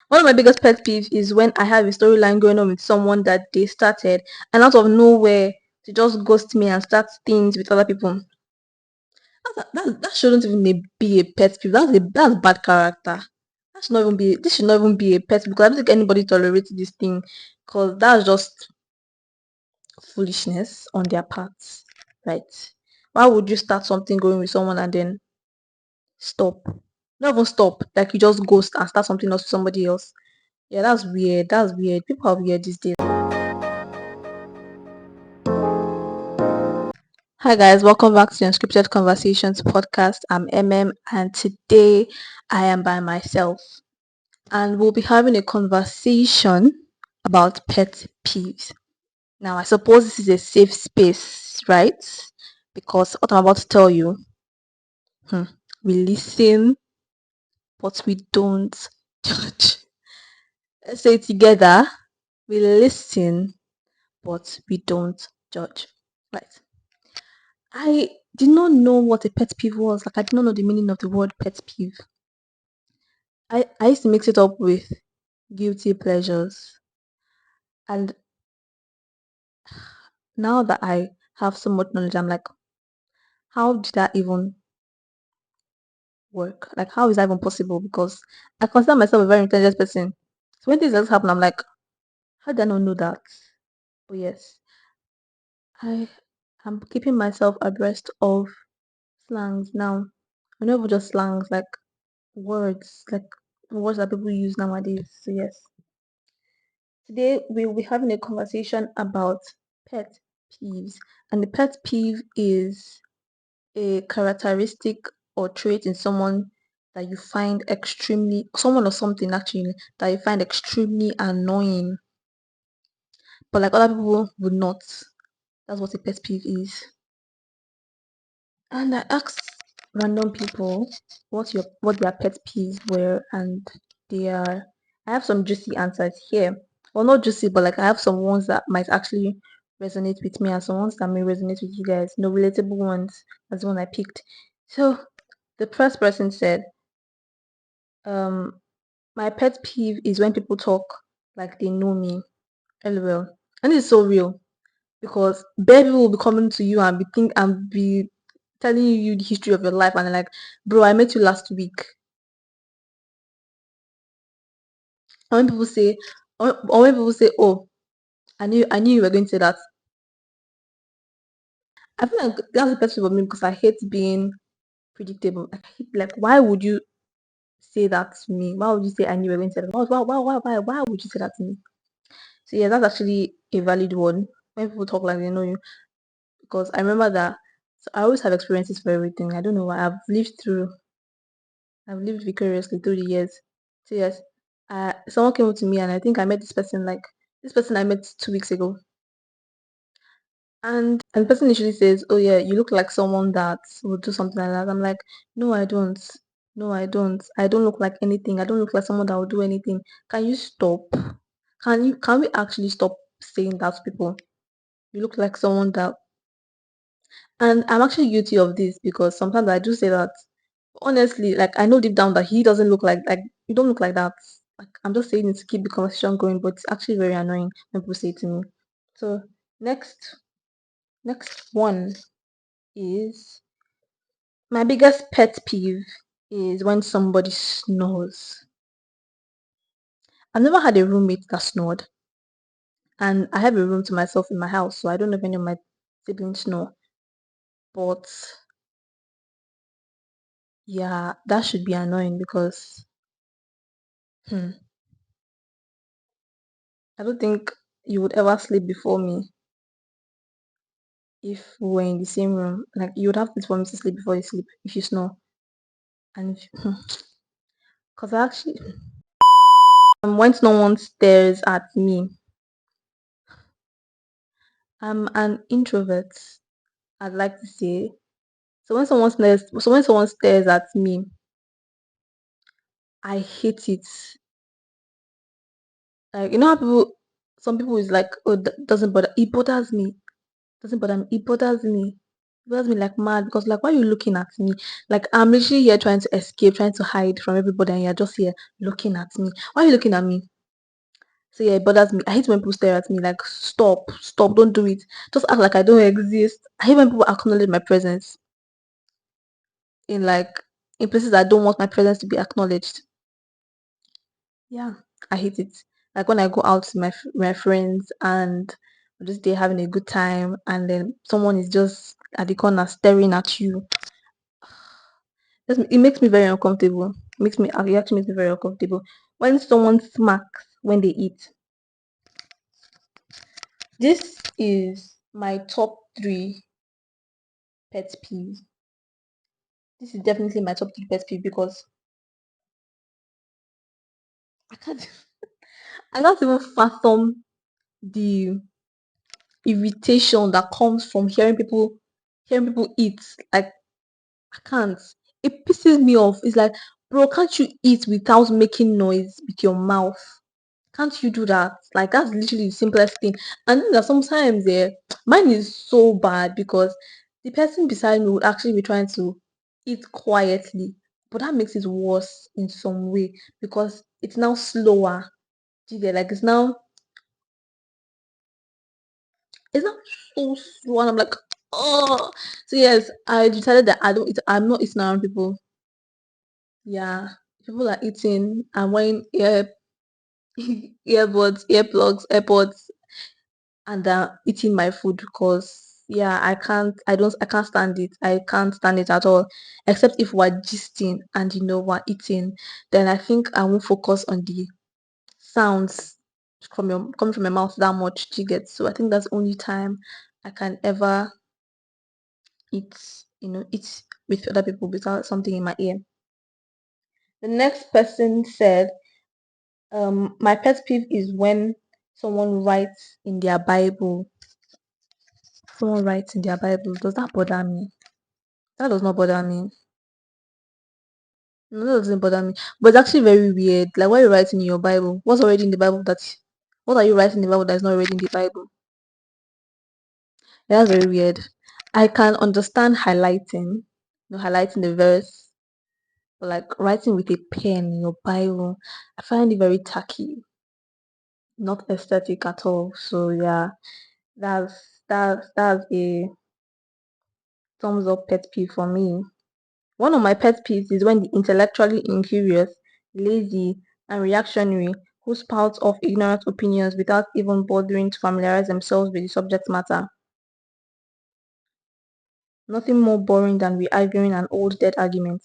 One of my biggest pet peeves is when I have a storyline going on with someone that they started, and out of nowhere, they just ghost me and start things with other people. That shouldn't even be a pet peeve. That's bad character. That should not even be. This should not even be a pet because I don't think anybody tolerates this thing. Because that's just foolishness on their parts, right? Why would you start something going with someone and then stop? Not even stop. Like you just ghost and start something else with somebody else. Yeah, that's weird. That's weird. People are weird these days. Hi guys, welcome back to Unscripted Conversations podcast. I'm MM and today I am by myself and we'll be having a conversation about pet peeves. Now, I suppose this is a safe space, right? Because what I'm about to tell you, hmm, we listen, but we don't judge. Let's say it together. We listen, but we don't judge. Right. I did not know what a pet peeve was. Like I did not know the meaning of the word pet peeve. I used to mix it up with guilty pleasures. And now that I have so much knowledge, I'm like, how did that even work? Like how is that even possible? Because I consider myself a very intelligent person. So when things like this happen, I'm like, how did I not know that? But yes, I am keeping myself abreast of slangs now. I know just slangs like words that people use nowadays. So yes. Today we'll be having a conversation about pet peeves. And the pet peeve is a characteristic or trait in someone that you find extremely someone or something actually that you find extremely annoying. But like other people would not. That's what a pet peeve is. And I asked random people what their pet peeves were, and they are. I have some juicy answers here. Well, not juicy, but like I have some ones that might actually resonate with me, and some ones that may resonate with you guys. No relatable ones. That's the one I picked. So the first person said, my pet peeve is when people talk like they know me. LOL. And it's so real because bare people will be coming to you and be telling you the history of your life and they're like, bro, I met you last week. And when people say or when people say, oh, I knew you were going to say that. I feel like that's the best for me because I hate being predictable. Like, like why would you say that to me? Why would you say I knew you were going to say that? Why would you say that to me? So yeah, that's actually a valid one. When people talk like they know you. Because I remember that so I always have experiences for everything. I don't know why I've lived vicariously through the years. So yes, someone came up to me and I think I met this person I met 2 weeks ago, and the person initially says, "Oh yeah, you look like someone that would do something like that." I'm like, "No, I don't. No, I don't. I don't look like anything. I don't look like someone that would do anything. Can you stop? Can we actually stop saying that to people? You look like someone that." And I'm actually guilty of this because sometimes I do say that honestly, like I know deep down that he doesn't look like you don't look like that. Like I'm just saying it to keep the conversation going, but it's actually very annoying when people say it to me. So next one is my biggest pet peeve is when somebody snores. I've never had a roommate that snored, and I have a room to myself in my house, so I don't know if any of my siblings snore. But yeah, that should be annoying because hmm, I don't think you would ever sleep before me if we were in the same room. Like you would have to for me to sleep before you sleep if you snore. And because I actually when no one stares at me, I'm an introvert. I'd like to say. So when someone stares at me, I hate it. Like you know how some people is like, oh, that doesn't bother. It bothers me. Doesn't bother me. It bothers me. It me like mad because like why are you looking at me? Like I'm literally here trying to escape, trying to hide from everybody, and you're just here looking at me. Why are you looking at me? So yeah, it bothers me. I hate when people stare at me like stop, stop, don't do it. Just act like I don't exist. I hate when people acknowledge my presence in like in places I don't want my presence to be acknowledged. Yeah, I hate it. Like when I go out with my friends and we're just there having a good time, and then someone is just at the corner staring at you. It makes me very uncomfortable. It actually makes me very uncomfortable when someone smacks when they eat. This is my top three pet peeves. This is definitely my top three pet peeve because I can't I can't even fathom the irritation that comes from hearing people eat. Like I can't. It pisses me off. It's like, bro, can't you eat without making noise with your mouth? Can't you do that? Like that's literally the simplest thing. And then that sometimes mine is so bad because the person beside me would actually be trying to eat quietly. But that makes it worse in some way because it's now slower. Do you get like it's now so slow and I'm like, oh, so yes, I decided that I'm not eating around people. Yeah. People are eating and wearing earbuds, earplugs, airpods and eating my food because yeah, I can't stand it. I can't stand it at all. Except if we're gisting and we're eating, then I think I won't focus on the sounds coming from my mouth that much to get. So I think that's the only time I can ever eat with other people without something in my ear. The next person said, my pet peeve is when someone writes in their Bible. Someone writes in their Bible. Does that bother me? That does not bother me. No, that doesn't bother me. But it's actually very weird. Like, why are you writing in your Bible? What's already in the Bible what are you writing in the Bible that's not already in the Bible? Yeah, that's very weird. I can understand highlighting the verse, but like writing with a pen in your Bible, I find it very tacky, not aesthetic at all. So yeah, that's a thumbs up pet peeve for me. One of my pet peeves is when the intellectually incurious, lazy, and reactionary who spout off ignorant opinions without even bothering to familiarize themselves with the subject matter. Nothing more boring than re-arguing an old dead argument.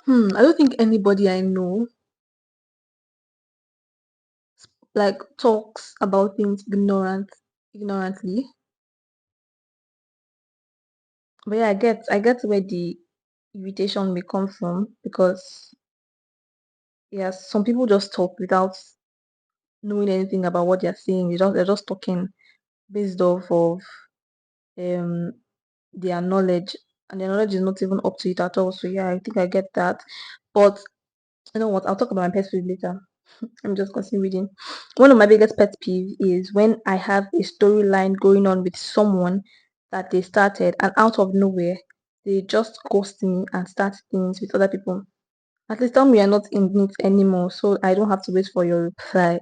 I don't think anybody I know like talks about things ignorantly. But yeah, I get where the irritation may come from because yes, some people just talk without knowing anything about what they're saying. They're just talking based off of um their knowledge, and their knowledge is not even up to it at all. So yeah, I think I get that. But you know what? I'll talk about my pet peeve later. I'm just continue reading. One of my biggest pet peeves is when I have a storyline going on with someone that they started, and out of nowhere they just ghost me and start things with other people. At least tell me you're not in it anymore, so I don't have to wait for your reply.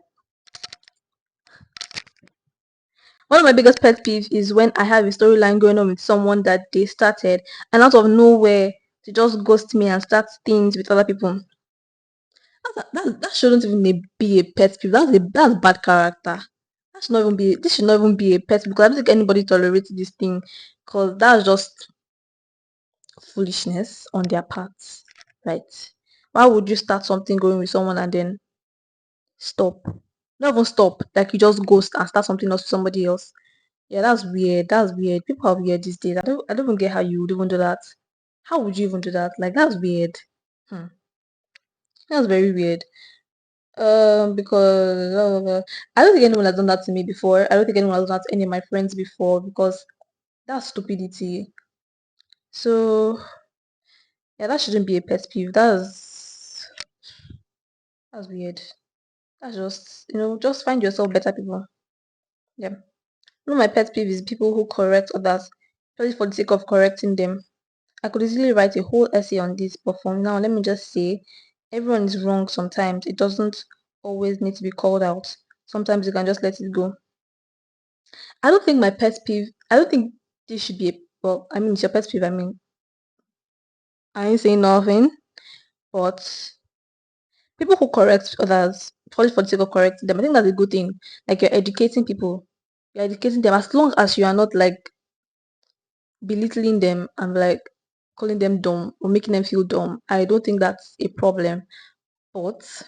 One of my biggest pet peeves is when I have a storyline going on with someone that they started, and out of nowhere, they just ghost me and start things with other people. That shouldn't even be a pet peeve. That's bad character. This should not even be a pet because I don't think anybody tolerates this thing because that's just foolishness on their parts, right? Why would you start something going with someone and then stop? Not even stop, like you just ghost and start something else with somebody else. Yeah, that's weird. That's weird. People are weird these days. I don't even get how you would even do that. How would you even do that? Like that's weird. Hmm. That's very weird. Because I don't think anyone has done that to me before. I don't think anyone has done that to any of my friends before because that's stupidity. So yeah, that shouldn't be a pet peeve. That's weird. That's just just find yourself better people. Yeah. One of my pet peeves is people who correct others, just for the sake of correcting them. I could easily write a whole essay on this, but for now, let me just say everyone is wrong sometimes. It doesn't always need to be called out. Sometimes you can just let it go. I don't think my pet peeve, I don't think this should be well, I mean, it's your pet peeve. I mean, I ain't saying nothing, but people who correct others, probably for the sake of correcting them, I think that's a good thing. Like you're educating people, you're educating them as long as you are not like belittling them and like calling them dumb or making them feel dumb. I don't think that's a problem. But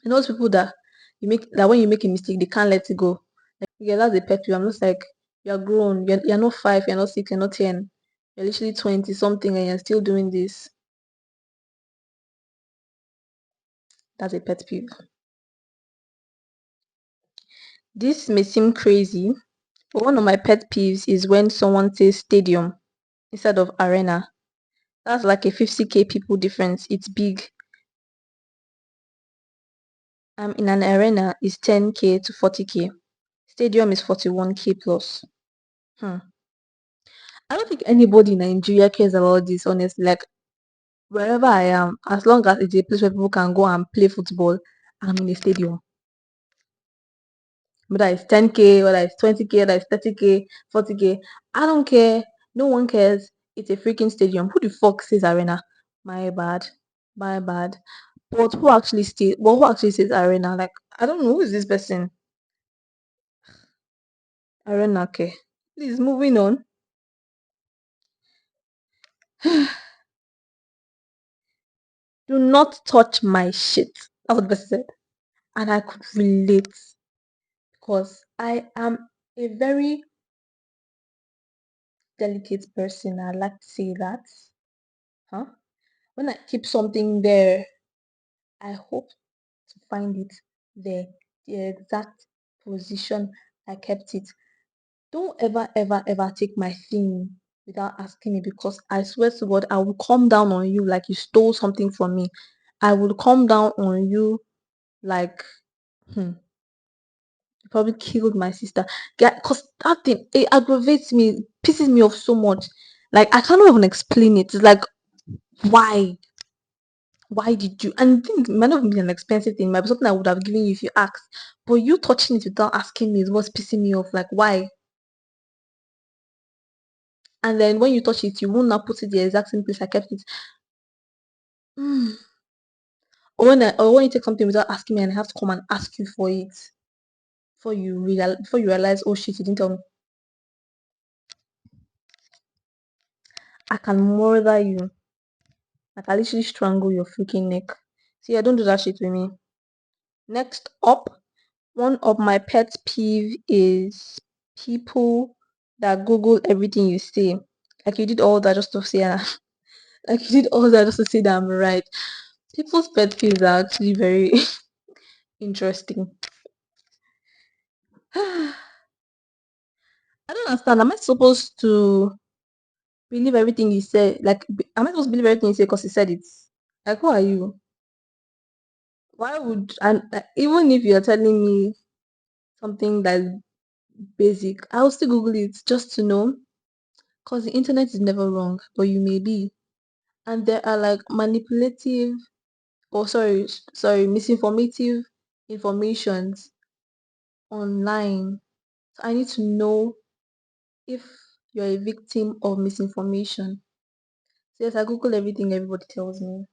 those people that you make that when you make a mistake, they can't let it go. Like, yeah, that's a pet peeve. I'm just like, you're grown, you're not 5, you're not 6, you're not 10, you're literally 20 something and you're still doing this. That's a pet peeve. This may seem crazy, but one of my pet peeves is when someone says stadium instead of arena. That's like a 50k people difference. It's big. In an arena is 10k to 40k. Stadium is 41k plus. Hmm. I don't think anybody in Nigeria cares about this, honestly. Like wherever I am, as long as it's a place where people can go and play football, I'm in a stadium. Whether it's 10k, whether it's 20k, whether it's 30k, 40k, I don't care. No one cares. It's a freaking stadium. Who the fuck says arena? My bad. My bad. But who actually stay? Well, who actually says arena? Like I don't know who is this person. Arena, okay. Please, moving on. Do not touch my shit. That's what the person said. And I could relate because I am a very delicate person. I like to say that. Huh? When I keep something there, I hope to find it there, the exact position I kept it. Don't ever, ever, ever take my thing without asking me because I swear to God, I will come down on you like you stole something from me. I will come down on you like, hmm, you probably killed my sister. Because that thing, it aggravates me, pisses me off so much. Like, I cannot even explain it. It's like, why? Why did you? And the thing might not be an expensive thing, it might be something I would have given you if you asked. But you touching it without asking me is what's pissing me off. Like, why? And then when you touch it, you will not put it the exact same place I kept it. Mm. Or when you take something without asking me and I have to come and ask you for it before you realize, oh shit, you didn't tell me. I can murder you. Like I literally strangle your freaking neck. See, I don't do that shit with me. Next up, one of my pet peeve is people that Google everything you say. Like you did all that just to say, like you did all that just to say that I'm right. People's pet peeves are actually very interesting. I don't understand. Am I supposed to believe everything you say? Like, am I supposed to believe everything you say because you said it? Like, who are you? Why would and even if you're telling me something that's basic, I'll still Google it just to know. Because the internet is never wrong, but you may be. And there are like manipulative, or sorry, misinformative informations online. So I need to know if you're a victim of misinformation. So yes, I Google everything everybody tells me.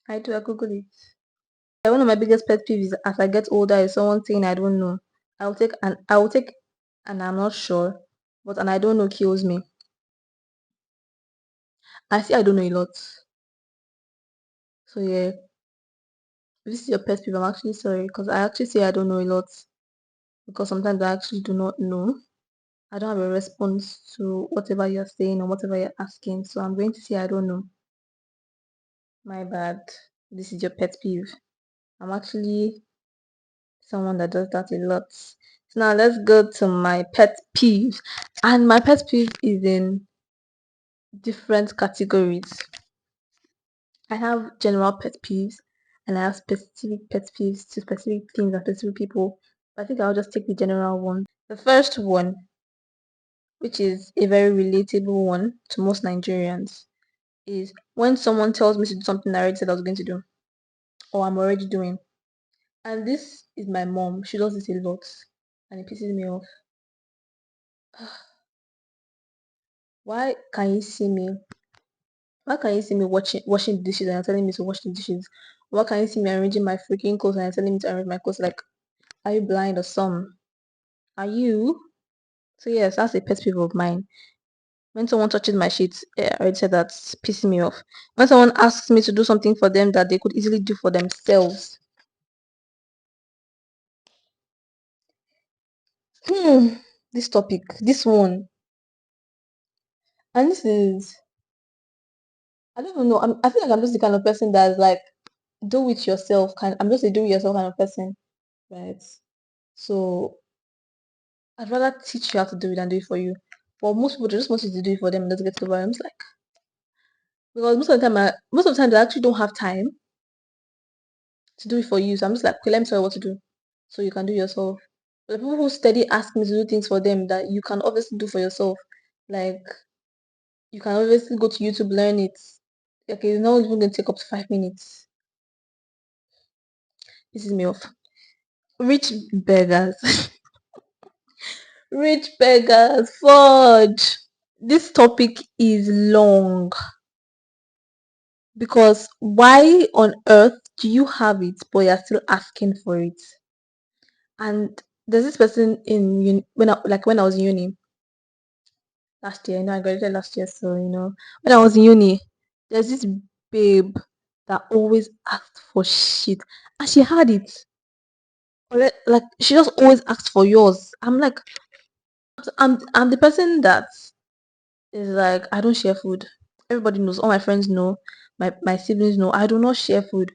I do, I Google it. One of my biggest pet peeves is as I get older is someone saying I don't know. I will take and I'm not sure, but and I don't know kills me. I see I don't know a lot. So yeah, if this is your pet peeve, I'm actually sorry because I actually say I don't know a lot because sometimes I actually do not know. I don't have a response to whatever you're saying or whatever you're asking. So I'm going to say I don't know. My bad. This is your pet peeve. I'm actually someone that does that a lot. So now let's go to my pet peeve. And my pet peeve is in different categories. I have general pet peeves and I have specific pet peeves to specific things and specific people. But I think I'll just take the general one. The first one, which is a very relatable one to most Nigerians, is when someone tells me to do something I already said I was going to do, or I'm already doing. And this is my mom. She does this a lot, and it pisses me off. Why can you see me? Why can you see me washing the dishes and you're telling me to wash the dishes? Why can you see me arranging my freaking clothes and you're telling me to arrange my clothes? Like, are you blind or some? Are you? So yes, that's a pet peeve of mine. When someone touches my sheets, I already said that's pissing me off. When someone asks me to do something for them that they could easily do for themselves. Hmm. This topic, this one, and this is, I don't even know. I feel like I'm just the kind of person that's like, do it yourself. I'm just a do it yourself kind of person, right? So I'd rather teach you how to do it than do it for you. But most people just want you to do it for them and just get it over. I'm just like, because most of the time, I actually don't have time to do it for you. So I'm just like, okay, let me tell you what to do, so you can do yourself. But the people who steady ask me to do things for them that you can obviously do for yourself, like you can obviously go to YouTube, learn it. Okay, it's not even going to take up to 5 minutes. Pisses me off. Rich beggars, rich beggars, fudge. This topic is long. Because why on earth do you have it, but you're still asking for it? And there's this person in when I was in uni last year. I graduated last year, so when I was in uni, there's this babe that always asked for shit, and she had it. Like she just always asked for yours. I'm like, I'm the person that is like, I don't share food. Everybody knows. All my friends know. My siblings know. I do not share food.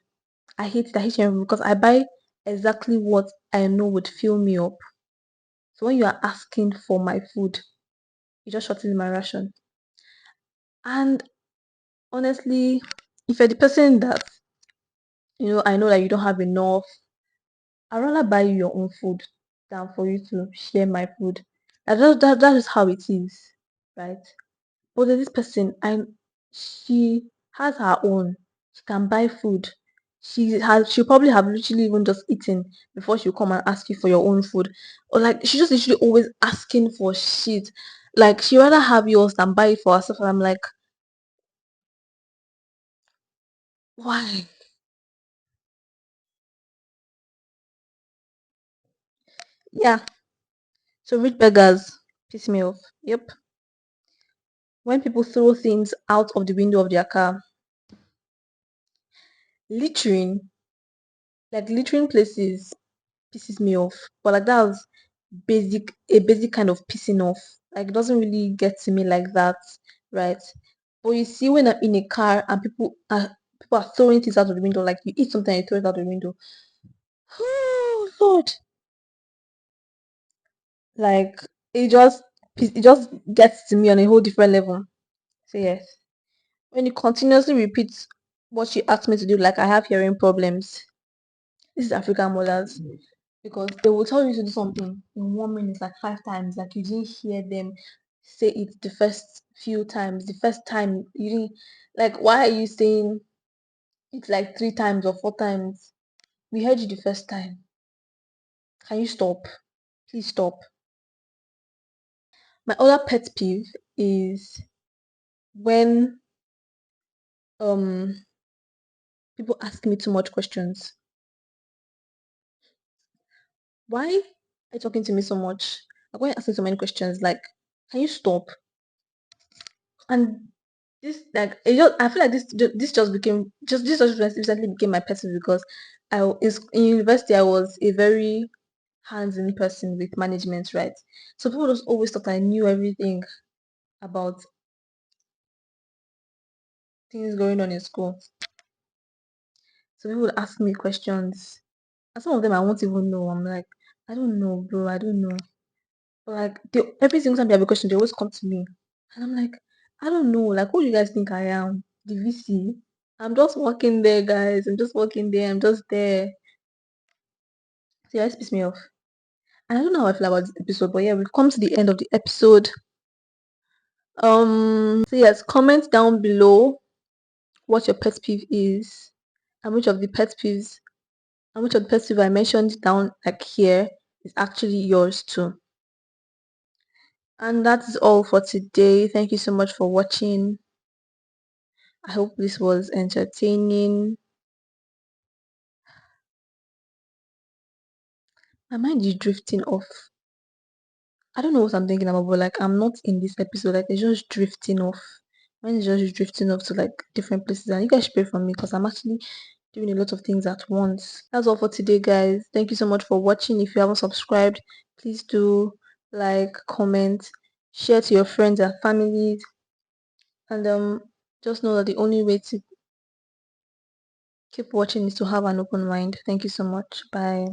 I hate it. I hate sharing food because I buy exactly what I know would fill me up. So when you are asking for my food, you just shorten my ration. And honestly, if you're the person that I know that you don't have enough, I'd rather buy you your own food than for you to share my food. That is how it is, right? But there's this person, and she has her own. She can buy food. She'll probably have literally even just eaten before she'll come and ask you for your own food. Or like she's just literally always asking for shit. Like she rather have yours than buy it for herself. And I'm like, why? Yeah. So rich beggars piss me off. Yep. When people throw things out of the window of their car. Littering, like littering places pisses me off. But like that's a basic kind of pissing off. Like it doesn't really get to me like that, right? But you see when I'm in a car and people are throwing things out of the window, like you eat something and you throw it out the window. Oh Lord. Like it just gets to me on a whole different level. So yes. When you continuously repeat what she asked me to do, like I have hearing problems. This is African mothers. Because they will tell you to do something in 1 minute, like 5 times, like you didn't hear them say it the first few times. The first time you didn't, like, why are you saying it like 3 times or 4 times? We heard you the first time. Can you stop? Please stop. My other pet peeve is when um people ask me too much questions. Why are you talking to me so much? Like why are you asking so many questions? Like, can you stop? And this like I feel like this just became just this just recently became my pet peeve because in university I was a very hands-in person with management, right? So people just always thought I knew everything about things going on in school. So people would ask me questions, and some of them I won't even know. I'm like, I don't know, bro. I don't know. But like every single time they have a question, they always come to me, and I'm like, I don't know. Like, who do you guys think I am? The VC? I'm just walking there, guys. I'm just walking there. I'm just there. So yeah, it piss me off. I don't know how I feel about this episode, but yeah, we've come to the end of the episode. So yes, comment down below what your pet peeve is, and which of the pet peeves and which of the pet peeve I mentioned down like here is actually yours too. And that's all for today. Thank you so much for watching. I hope this was entertaining. My mind is drifting off. I don't know what I'm thinking about, but like I'm not in this episode. Like it's just drifting off. Mine is just drifting off to like different places. And you guys should pray for me because I'm actually doing a lot of things at once. That's all for today, guys. Thank you so much for watching. If you haven't subscribed, please do like, comment, share to your friends and families, and just know that the only way to keep watching is to have an open mind. Thank you so much. Bye.